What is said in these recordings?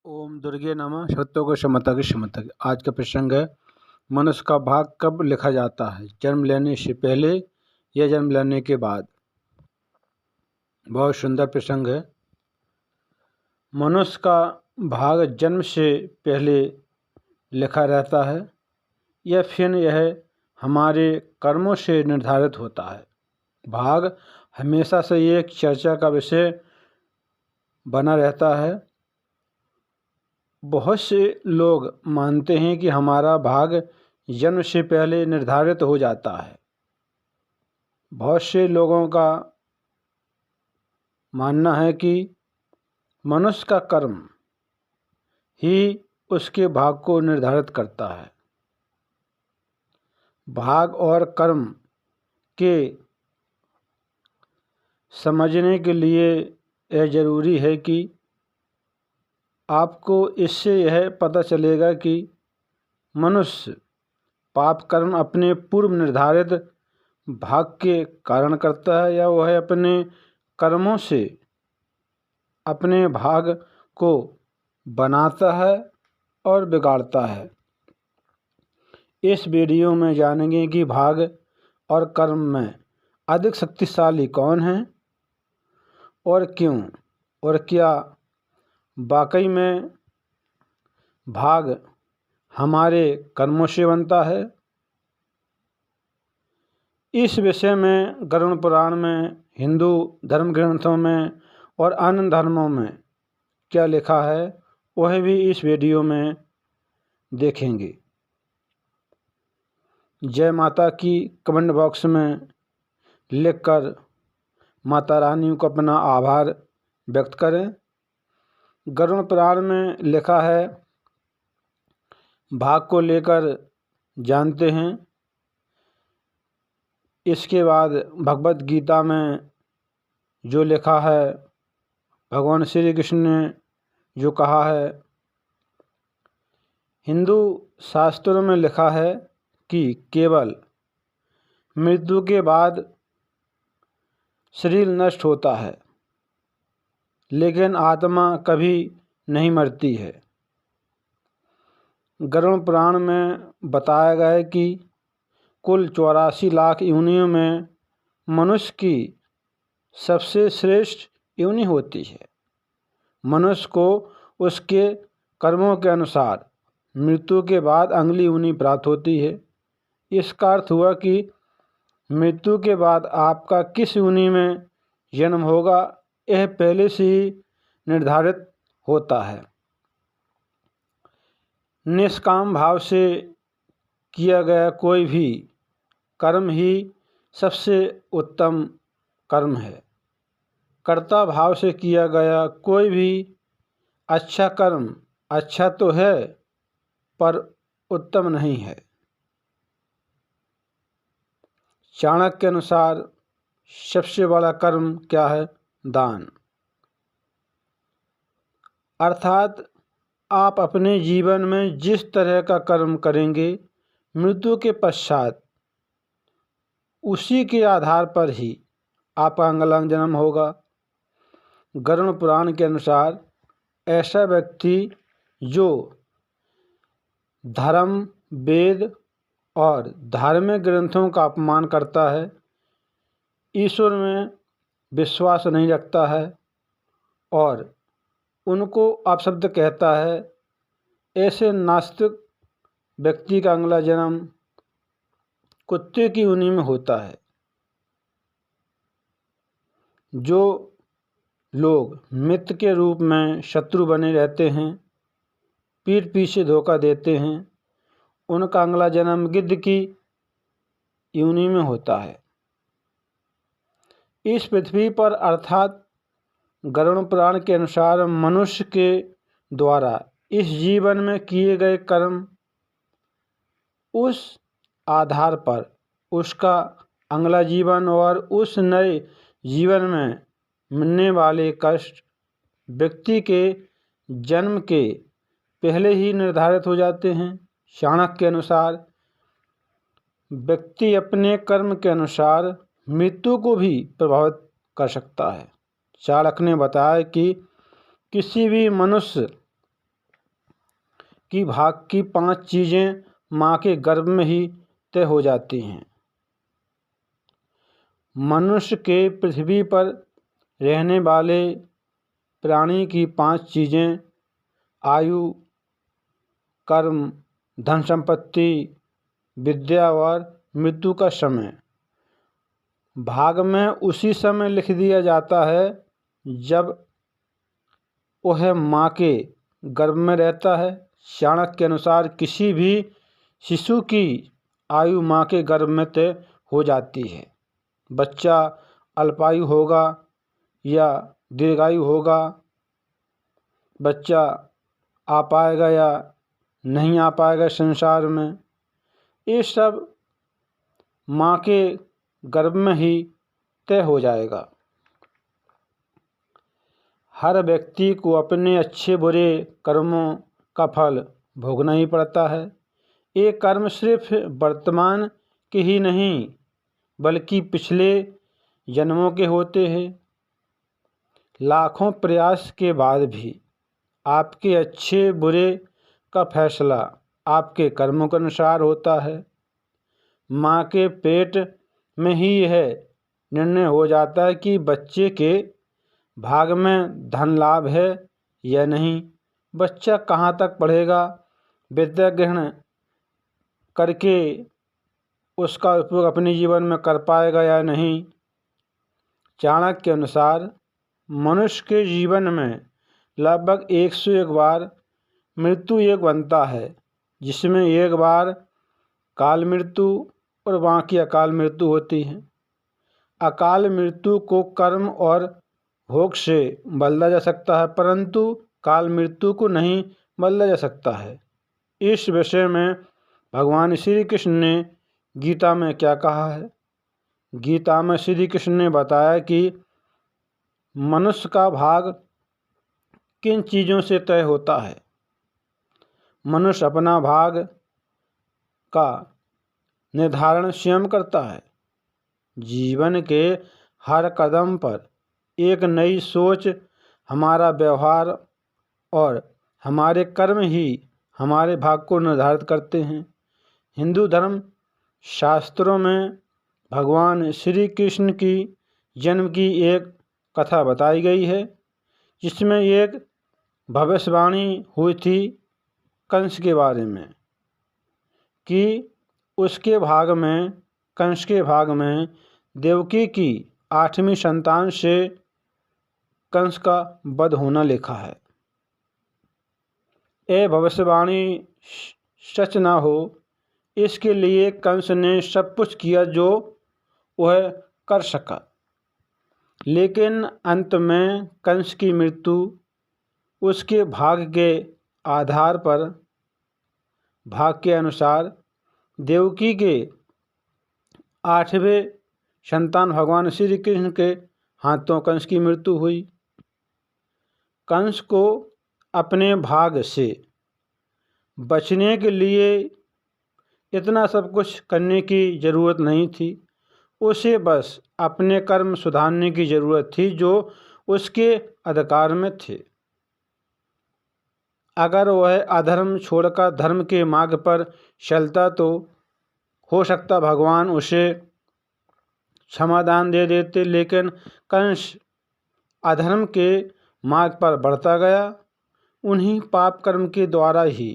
ओम दुर्गे नमः सत्यों शमता की शमता की। आज का प्रसंग है, मनुष्य का भाग कब लिखा जाता है, जन्म लेने से पहले या जन्म लेने के बाद। बहुत सुंदर प्रसंग है। मनुष्य का भाग जन्म से पहले लिखा रहता है या फिर यह हमारे कर्मों से निर्धारित होता है। भाग हमेशा से एक चर्चा का विषय बना रहता है। बहुत से लोग मानते हैं कि हमारा भाग जन्म से पहले निर्धारित हो जाता है। बहुत से लोगों का मानना है कि मनुष्य का कर्म ही उसके भाग को निर्धारित करता है। भाग और कर्म के समझने के लिए यह ज़रूरी है कि आपको इससे यह पता चलेगा कि मनुष्य पाप कर्म अपने पूर्व निर्धारित भाग के कारण करता है या वह अपने कर्मों से अपने भाग को बनाता है और बिगाड़ता है। इस वीडियो में जानेंगे कि भाग और कर्म में अधिक शक्तिशाली कौन है और क्यों, और क्या वाकई में भाग हमारे कर्मों से बनता है। इस विषय में गरुड़ पुराण में, हिंदू धर्म ग्रंथों में और अन्य धर्मों में क्या लिखा है वह भी इस वीडियो में देखेंगे। जय माता की कमेंट बॉक्स में लिखकर माता रानी को अपना आभार व्यक्त करें। गरुड़ पुराण में लिखा है, भाग को लेकर जानते हैं। इसके बाद भगवत गीता में जो लिखा है, भगवान श्री कृष्ण ने जो कहा है, हिंदू शास्त्रों में लिखा है कि केवल मृत्यु के बाद शरीर नष्ट होता है, लेकिन आत्मा कभी नहीं मरती है। गरुड़ पुराण में बताया गया है कि कुल 84 लाख योनियों में मनुष्य की सबसे श्रेष्ठ योनि होती है। मनुष्य को उसके कर्मों के अनुसार मृत्यु के बाद अगली योनि प्राप्त होती है। इसका अर्थ हुआ कि मृत्यु के बाद आपका किस योनि में जन्म होगा यह पहले से ही निर्धारित होता है। निष्काम भाव से किया गया कोई भी कर्म ही सबसे उत्तम कर्म है। कर्ता भाव से किया गया कोई भी अच्छा कर्म अच्छा तो है पर उत्तम नहीं है। चाणक्य के अनुसार सबसे बड़ा कर्म क्या है? दान। अर्थात आप अपने जीवन में जिस तरह का कर्म करेंगे, मृत्यु के पश्चात उसी के आधार पर ही आपका अगला जन्म होगा। गरुड़ पुराण के अनुसार ऐसा व्यक्ति जो धर्म, वेद और धार्मिक ग्रंथों का अपमान करता है, ईश्वर में विश्वास नहीं रखता है और उनको अपशब्द कहता है, ऐसे नास्तिक व्यक्ति का अगला जन्म कुत्ते की योनि में होता है। जो लोग मित्र के रूप में शत्रु बने रहते हैं, पीठ पीछे धोखा देते हैं, उनका अगला जन्म गिद्ध की योनि में होता है। इस पृथ्वी पर अर्थात गरुड़ पुराण के अनुसार मनुष्य के द्वारा इस जीवन में किए गए कर्म, उस आधार पर उसका अगला जीवन और उस नए जीवन में मिलने वाले कष्ट व्यक्ति के जन्म के पहले ही निर्धारित हो जाते हैं। चाणक्य के अनुसार व्यक्ति अपने कर्म के अनुसार मृत्यु को भी प्रभावित कर सकता है। चाणक्य ने बताया कि किसी भी मनुष्य कि भाग की 5 चीज़ें माँ के गर्भ में ही तय हो जाती हैं। मनुष्य के पृथ्वी पर रहने वाले प्राणी की 5 चीज़ें आयु, कर्म, धन संपत्ति, विद्या और मृत्यु का समय भाग में उसी समय लिख दिया जाता है जब वह माँ के गर्भ में रहता है। चाणक्य के अनुसार किसी भी शिशु की आयु माँ के गर्भ में तय हो जाती है। बच्चा अल्पायु होगा या दीर्घायु होगा, बच्चा आ पाएगा या नहीं आ पाएगा संसार में, ये सब माँ के गर्भ में ही तय हो जाएगा। हर व्यक्ति को अपने अच्छे बुरे कर्मों का फल भोगना ही पड़ता है। ये कर्म सिर्फ वर्तमान के ही नहीं बल्कि पिछले जन्मों के होते हैं। लाखों प्रयास के बाद भी आपके अच्छे बुरे का फैसला आपके कर्मों के अनुसार होता है। माँ के पेट में ही यह निर्णय हो जाता है कि बच्चे के भाग में धन लाभ है या नहीं, बच्चा कहाँ तक पढ़ेगा, विद्या ग्रहण करके उसका उपयोग अपने जीवन में कर पाएगा या नहीं। चाणक्य के अनुसार मनुष्य के जीवन में लगभग 101 बार मृत्यु योग बनता है, जिसमें एक बार काल मृत्यु और बाकी अकाल मृत्यु होती है। अकाल मृत्यु को कर्म और भोग से बदला जा सकता है, परंतु काल मृत्यु को नहीं बदला जा सकता है। इस विषय में भगवान श्री कृष्ण ने गीता में क्या कहा है? गीता में श्री कृष्ण ने बताया कि मनुष्य का भाग किन चीज़ों से तय होता है। मनुष्य अपना भाग का निर्धारण स्वयं करता है। जीवन के हर कदम पर एक नई सोच, हमारा व्यवहार और हमारे कर्म ही हमारे भाग को निर्धारित करते हैं। हिंदू धर्म शास्त्रों में भगवान श्री कृष्ण की जन्म की एक कथा बताई गई है, जिसमें एक भविष्यवाणी हुई थी कंस के बारे में कि उसके भाग में, कंस के भाग में देवकी की 8वीं संतान से कंस का वध होना लिखा है। यह भविष्यवाणी सच ना हो, इसके लिए कंस ने सब कुछ किया जो वह कर सका, लेकिन अंत में कंस की मृत्यु उसके भाग के आधार पर, भाग के अनुसार देवकी के 8वें संतान भगवान श्री कृष्ण के हाथों कंस की मृत्यु हुई। कंस को अपने भाग से बचने के लिए इतना सब कुछ करने की ज़रूरत नहीं थी। उसे बस अपने कर्म सुधारने की ज़रूरत थी जो उसके अधिकार में थे। अगर वह अधर्म छोड़कर धर्म के मार्ग पर चलता तो हो सकता भगवान उसे क्षमादान दे देते, लेकिन कंस अधर्म के मार्ग पर बढ़ता गया। उन्हीं पाप कर्म के द्वारा ही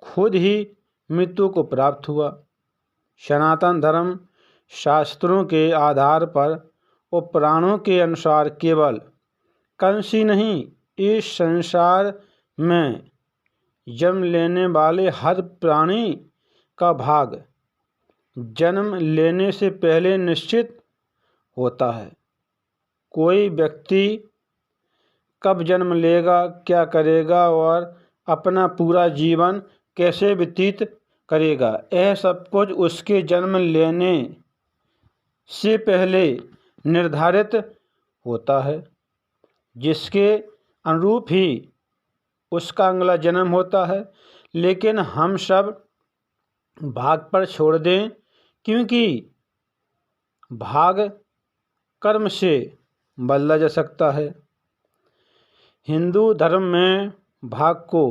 खुद ही मृत्यु को प्राप्त हुआ। सनातन धर्म शास्त्रों के आधार पर और पुराणों के अनुसार केवल कंस ही नहीं, इस संसार में जन्म लेने वाले हर प्राणी का भाग जन्म लेने से पहले निश्चित होता है। कोई व्यक्ति कब जन्म लेगा, क्या करेगा और अपना पूरा जीवन कैसे व्यतीत करेगा, यह सब कुछ उसके जन्म लेने से पहले निर्धारित होता है, जिसके अनुरूप ही उसका अगला जन्म होता है। लेकिन हम सब भाग पर छोड़ दें, क्योंकि भाग कर्म से बदला जा सकता है। हिंदू धर्म में भाग को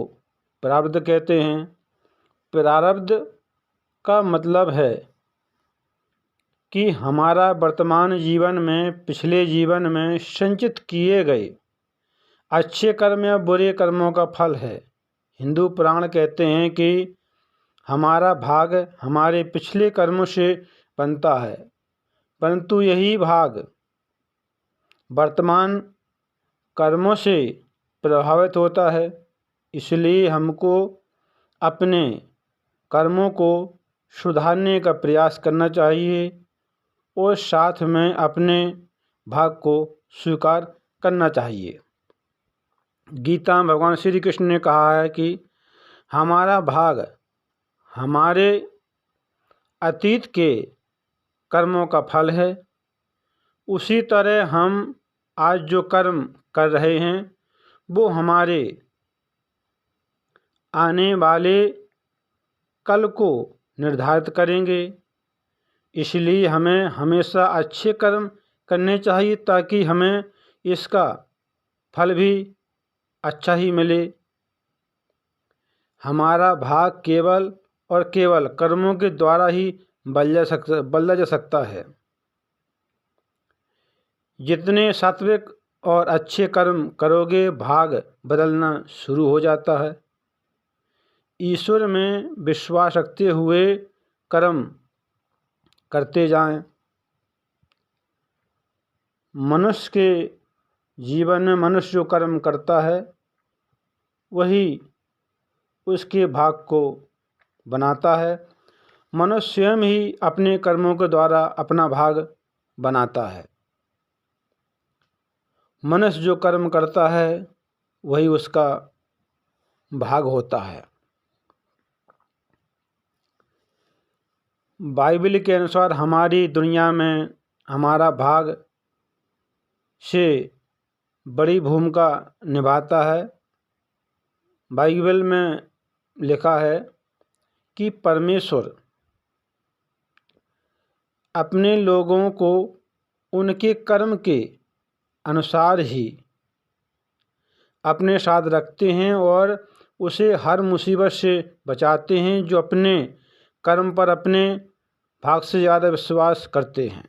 प्रारब्ध कहते हैं। प्रारब्ध का मतलब है कि हमारा वर्तमान जीवन में पिछले जीवन में संचित किए गए अच्छे कर्म या बुरे कर्मों का फल है। हिंदू पुराण कहते हैं कि हमारा भाग हमारे पिछले कर्मों से बनता है, परंतु यही भाग वर्तमान कर्मों से प्रभावित होता है। इसलिए हमको अपने कर्मों को सुधारने का प्रयास करना चाहिए और साथ में अपने भाग को स्वीकार करना चाहिए। गीता में भगवान श्री कृष्ण ने कहा है कि हमारा भाग हमारे अतीत के कर्मों का फल है। उसी तरह हम आज जो कर्म कर रहे हैं वो हमारे आने वाले कल को निर्धारित करेंगे। इसलिए हमें हमेशा अच्छे कर्म करने चाहिए ताकि हमें इसका फल भी अच्छा ही मिले। हमारा भाग केवल और केवल कर्मों के द्वारा ही बदला जा सकता है। जितने सात्विक और अच्छे कर्म करोगे भाग बदलना शुरू हो जाता है। ईश्वर में विश्वास रखते हुए कर्म करते जाएं। मनुष्य के जीवन में मनुष्य जो कर्म करता है वही उसके भाग को बनाता है। मनुष्य स्वयं ही अपने कर्मों के द्वारा अपना भाग बनाता है। मनुष्य जो कर्म करता है वही उसका भाग होता है। बाइबल के अनुसार हमारी दुनिया में हमारा भाग से बड़ी भूमिका निभाता है। बाइबल में लिखा है कि परमेश्वर अपने लोगों को उनके कर्म के अनुसार ही अपने साथ रखते हैं और उसे हर मुसीबत से बचाते हैं जो अपने कर्म पर अपने भाग से ज़्यादा विश्वास करते हैं।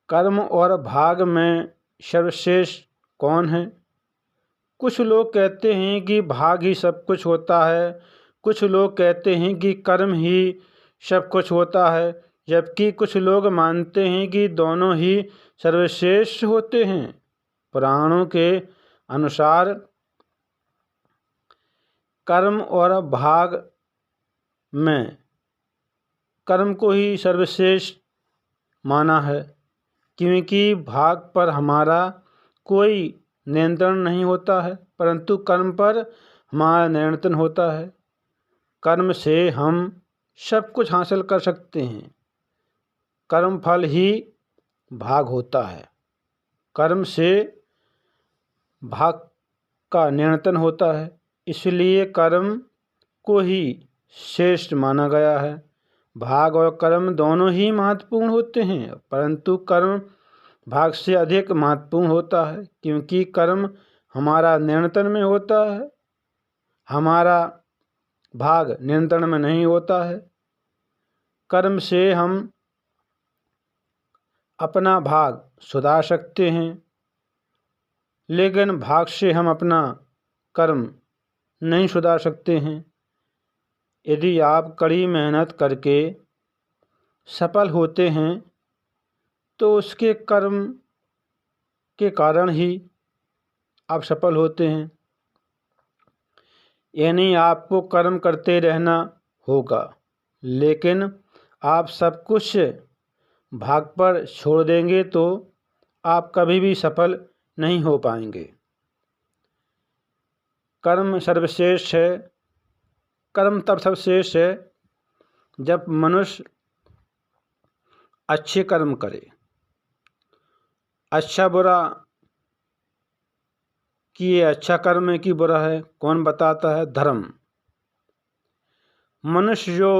कर्म और भाग में सर्वश्रेष्ठ कौन है? कुछ लोग कहते हैं कि भाग ही सब कुछ होता है, कुछ लोग कहते हैं कि कर्म ही सब कुछ होता है, जबकि कुछ लोग मानते हैं कि दोनों ही सर्वश्रेष्ठ होते हैं। पुराणों के अनुसार कर्म और भाग में कर्म को ही सर्वश्रेष्ठ माना है, क्योंकि भाग पर हमारा कोई नियंत्रण नहीं होता है, परंतु कर्म पर हमारा नियंत्रण होता है। कर्म से हम सब कुछ हासिल कर सकते हैं। कर्म फल ही भाग होता है। कर्म से भाग का नियंत्रण होता है, इसलिए कर्म को ही श्रेष्ठ माना गया है। भाग और कर्म दोनों ही महत्वपूर्ण होते हैं, परंतु कर्म भाग से अधिक महत्वपूर्ण होता है, क्योंकि कर्म हमारा नियंत्रण में होता है, हमारा भाग नियंत्रण में नहीं होता है। कर्म से हम अपना भाग सुधार सकते हैं, लेकिन भाग से हम अपना कर्म नहीं सुधार सकते हैं। यदि आप कड़ी मेहनत करके सफल होते हैं तो उसके कर्म के कारण ही आप सफल होते हैं। यानी आपको कर्म करते रहना होगा, लेकिन आप सब कुछ भाग पर छोड़ देंगे तो आप कभी भी सफल नहीं हो पाएंगे। कर्म सर्वश्रेष्ठ है। कर्म तब सर्वश्रेष्ठ है जब मनुष्य अच्छे कर्म करे। अच्छा बुरा कि ये अच्छा कर्म है कि बुरा है, कौन बताता है? धर्म। मनुष्य जो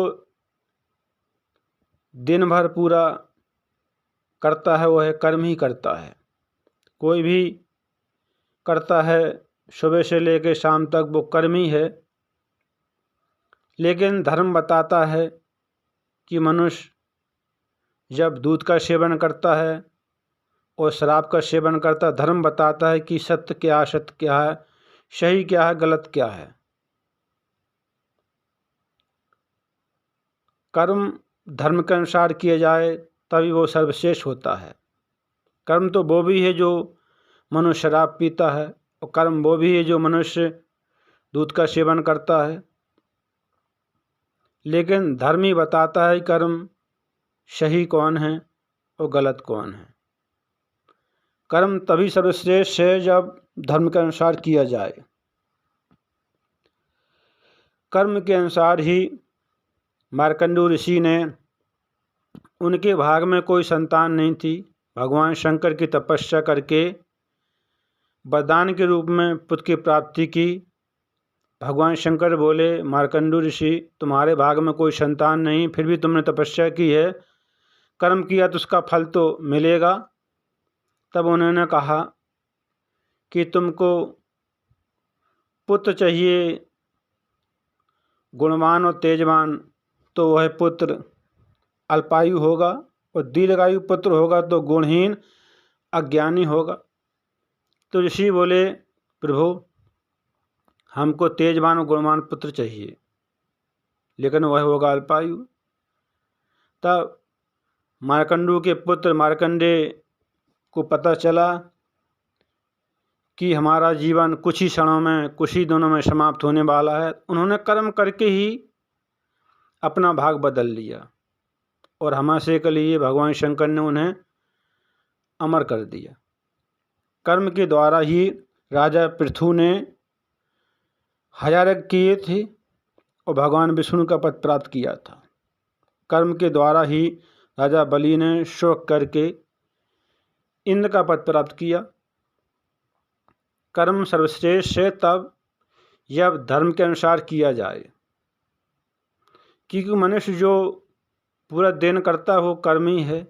दिन भर पूरा करता है वह कर्म ही करता है। कोई भी करता है सुबह से लेकर शाम तक वो कर्मी है। लेकिन धर्म बताता है कि मनुष्य जब दूध का सेवन करता है और शराब का सेवन करता है, धर्म बताता है कि सत्य क्या है, असत्य क्या है, सही क्या है, गलत क्या है। कर्म धर्म के अनुसार किया जाए तभी वो सर्वश्रेष्ठ होता है। कर्म तो वो भी है जो मनुष्य शराब पीता है, और कर्म वो भी है जो मनुष्य दूध का सेवन करता है। लेकिन धर्म ही बताता है कर्म सही कौन है और गलत कौन है। कर्म तभी सर्वश्रेष्ठ है जब धर्म के अनुसार किया जाए। कर्म के अनुसार ही मार्कंडेय ऋषि ने, उनके भाग में कोई संतान नहीं थी, भगवान शंकर की तपस्या करके वरदान के रूप में पुत्र की प्राप्ति की। भगवान शंकर बोले, मार्कंडेय ऋषि तुम्हारे भाग में कोई संतान नहीं, फिर भी तुमने तपस्या की है, कर्म किया तो उसका फल तो मिलेगा। तब उन्होंने कहा कि तुमको पुत्र चाहिए गुणवान और तेजवान, तो वह पुत्र अल्पायु होगा, और दीर्घायु पुत्र होगा तो गुणहीन अज्ञानी होगा। तो ऋषि बोले, प्रभु हमको तेजवान और गुणवान पुत्र चाहिए, लेकिन वह होगा अल्पायु। तब मार्कंडेय के पुत्र मार्कंडेय को पता चला कि हमारा जीवन कुछ ही क्षणों में, कुछ ही दिनों में समाप्त होने वाला है। उन्होंने कर्म करके ही अपना भाग बदल लिया, और हमेशा के लिए भगवान शंकर ने उन्हें अमर कर दिया। कर्म के द्वारा ही राजा पृथु ने हजायज्ञ किए थे और भगवान विष्णु का पद प्राप्त किया था। कर्म के द्वारा ही राजा बलि ने शोक करके इंद्र का पद प्राप्त किया। कर्म सर्वश्रेष्ठ है तब जब धर्म के अनुसार किया जाए, क्योंकि मनुष्य जो पूरा दिन करता है वो कर्म ही है।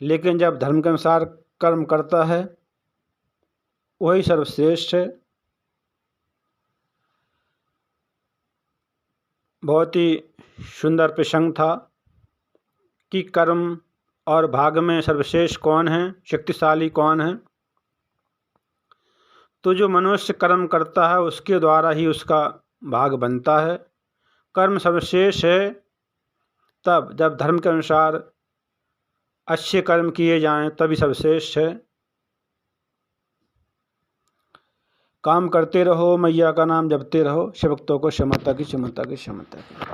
लेकिन जब धर्म के अनुसार कर्म करता है वही सर्वश्रेष्ठ है। बहुत ही सुंदर प्रसंग था कि कर्म और भाग में सर्वश्रेष्ठ कौन है, शक्तिशाली कौन है। तो जो मनुष्य कर्म करता है उसके द्वारा ही उसका भाग बनता है। कर्म सर्वश्रेष्ठ है तब जब धर्म के अनुसार अच्छे कर्म किए जाएं, तभी सर्वश्रेष्ठ है। काम करते रहो, मैया का नाम जपते रहो, सेवकों को क्षमता की क्षमता की क्षमता की।